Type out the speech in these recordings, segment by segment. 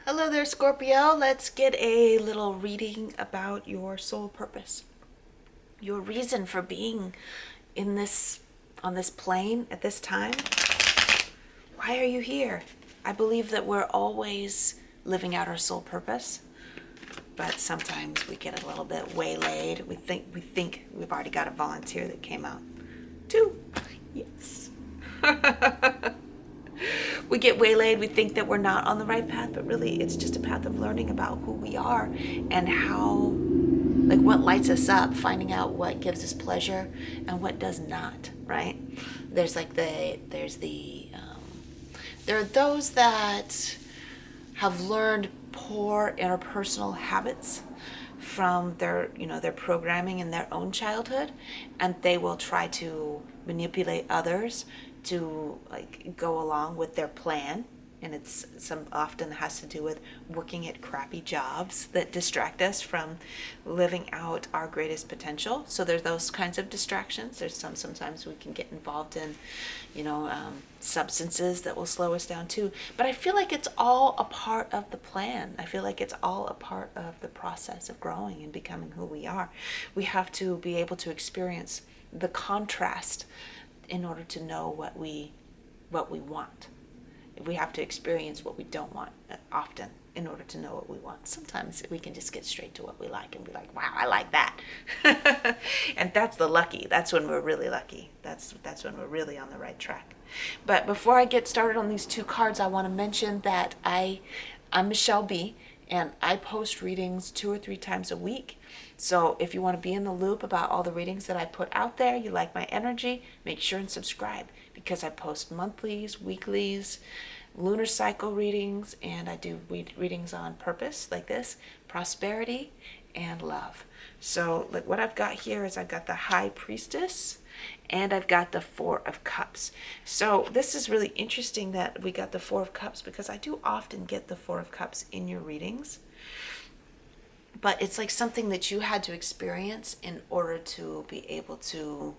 Hello there, Scorpio. Let's get a little reading about your soul purpose, your reason for being in this on this plane at this time. Why are you here? I believe that we're always living out our soul purpose, but sometimes we get a little bit waylaid. We think we've already got a volunteer that came out. Two. Yes. We get waylaid, we think that we're not on the right path, but really it's just a path of learning about who we are and how, like, what lights us up, finding out what gives us pleasure and what does not, right? There's like there are those that have learned poor interpersonal habits from their programming in their own childhood, and they will try to manipulate others to like go along with their plan. And it's some often has to do with working at crappy jobs that distract us from living out our greatest potential. So there's those kinds of distractions. There's sometimes we can get involved in substances that will slow us down too. But I feel like it's all a part of the plan. I feel like it's all a part of the process of growing and becoming who we are. We have to be able to experience the contrast in order to know what we want. We have to experience what we don't want often in order to know what we want. Sometimes we can just get straight to what we like and be like, wow, I like that. And that's the lucky. That's when we're really lucky. That's when we're really on the right track. But before I get started on these two cards, I want to mention that I'm Michelle B, and I post readings 2 or 3 times a week. So if you want to be in the loop about all the readings that I put out there, you like my energy, make sure and subscribe, because I post monthlies, weeklies, lunar cycle readings, and I do readings on purpose like this, prosperity, and love. So like what I've got here is I've got the High Priestess, and I've got the Four of Cups. So this is really interesting that we got the Four of Cups, because I do often get the Four of Cups in your readings. But it's like something that you had to experience in order to be able to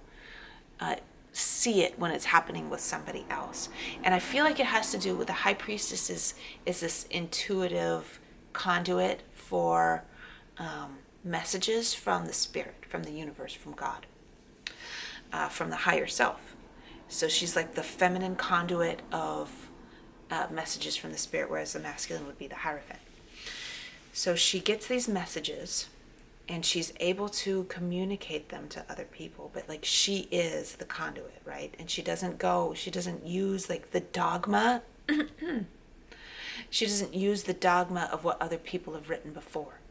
see it when it's happening with somebody else. And I feel like it has to do with the High Priestess is this intuitive conduit for messages from the spirit, from the universe, from God, from the higher self. So she's like the feminine conduit of messages from the spirit, whereas the masculine would be the Hierophant. So she gets these messages and she's able to communicate them to other people, but like she is the conduit, right? And she doesn't use like the dogma. She doesn't use the dogma of what other people have written before.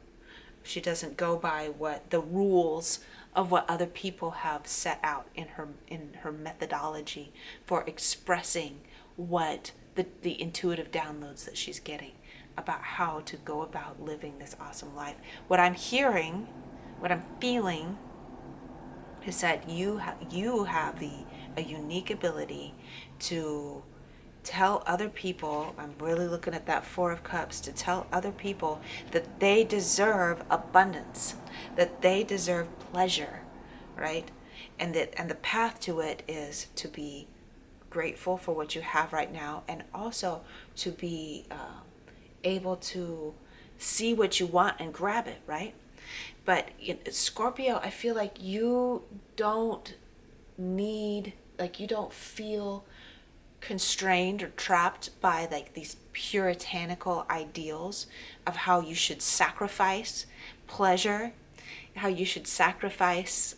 She doesn't go by what the rules of what other people have set out in her methodology for expressing what the intuitive downloads that she's getting about how to go about living this awesome life. What I'm hearing, what I'm feeling is that you have a unique ability to tell other people, I'm really looking at that Four of Cups, to tell other people that they deserve abundance, that they deserve pleasure, right? And the path to it is to be grateful for what you have right now, and also to be able to see what you want and grab it, right? But Scorpio, I feel like you don't feel constrained or trapped by like these puritanical ideals of how you should sacrifice pleasure, how you should sacrifice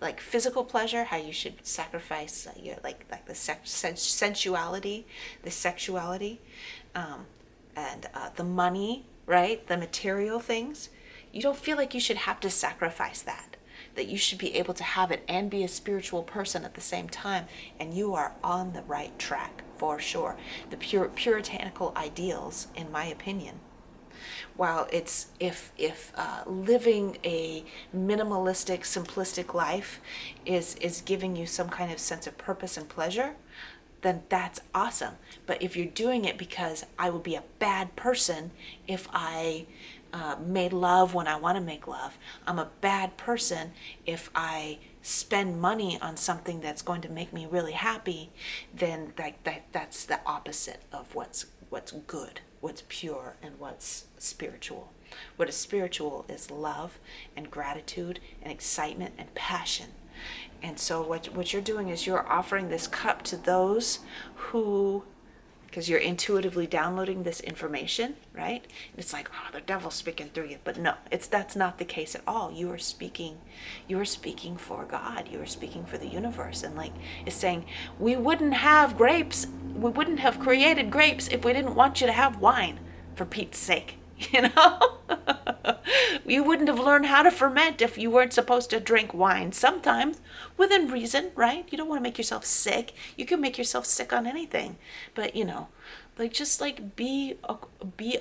like physical pleasure, how you should sacrifice your like the sensuality, the sexuality, and the money, right? The material things. You don't feel like you should have to sacrifice that you should be able to have it and be a spiritual person at the same time. And you are on the right track for sure. The puritanical ideals, in my opinion, while it's if living a minimalistic, simplistic life is giving you some kind of sense of purpose and pleasure, then that's awesome. But if you're doing it because I would be a bad person if I made love when I want to make love, I'm a bad person if I spend money on something that's going to make me really happy, then that's the opposite of what's good, what's pure and what's spiritual. What is spiritual is love and gratitude and excitement and passion. And so what you're doing is you're offering this cup to those who, because you're intuitively downloading this information, right? And it's like, oh, the devil's speaking through you. But no, that's not the case at all. You are speaking for God. You are speaking for the universe. And like it's saying, we wouldn't have grapes, we wouldn't have created grapes if we didn't want you to have wine, for Pete's sake. You know, you wouldn't have learned how to ferment if you weren't supposed to drink wine. Sometimes within reason, right? You don't want to make yourself sick. You can make yourself sick on anything, but like just like be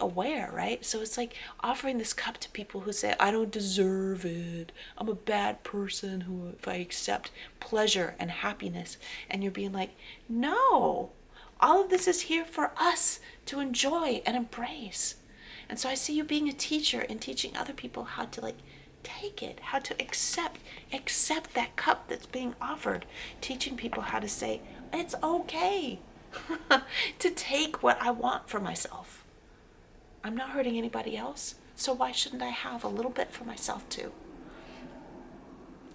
aware, right? So it's like offering this cup to people who say, I don't deserve it, I'm a bad person who, if I accept pleasure and happiness, and you're being like, no, all of this is here for us to enjoy and embrace. And so I see you being a teacher and teaching other people how to like take it, how to accept that cup that's being offered, teaching people how to say, it's okay to take what I want for myself. I'm not hurting anybody else, so why shouldn't I have a little bit for myself too?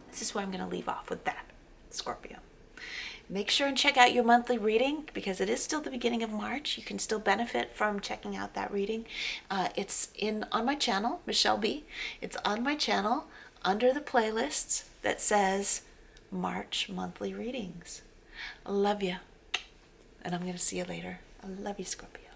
This is where I'm going to leave off with that, Scorpio. Make sure and check out your monthly reading because it is still the beginning of March. You can still benefit from checking out that reading. It's on my channel, Michelle B. It's on my channel under the playlists that says March monthly readings. I love you. And I'm going to see you later. I love you, Scorpio.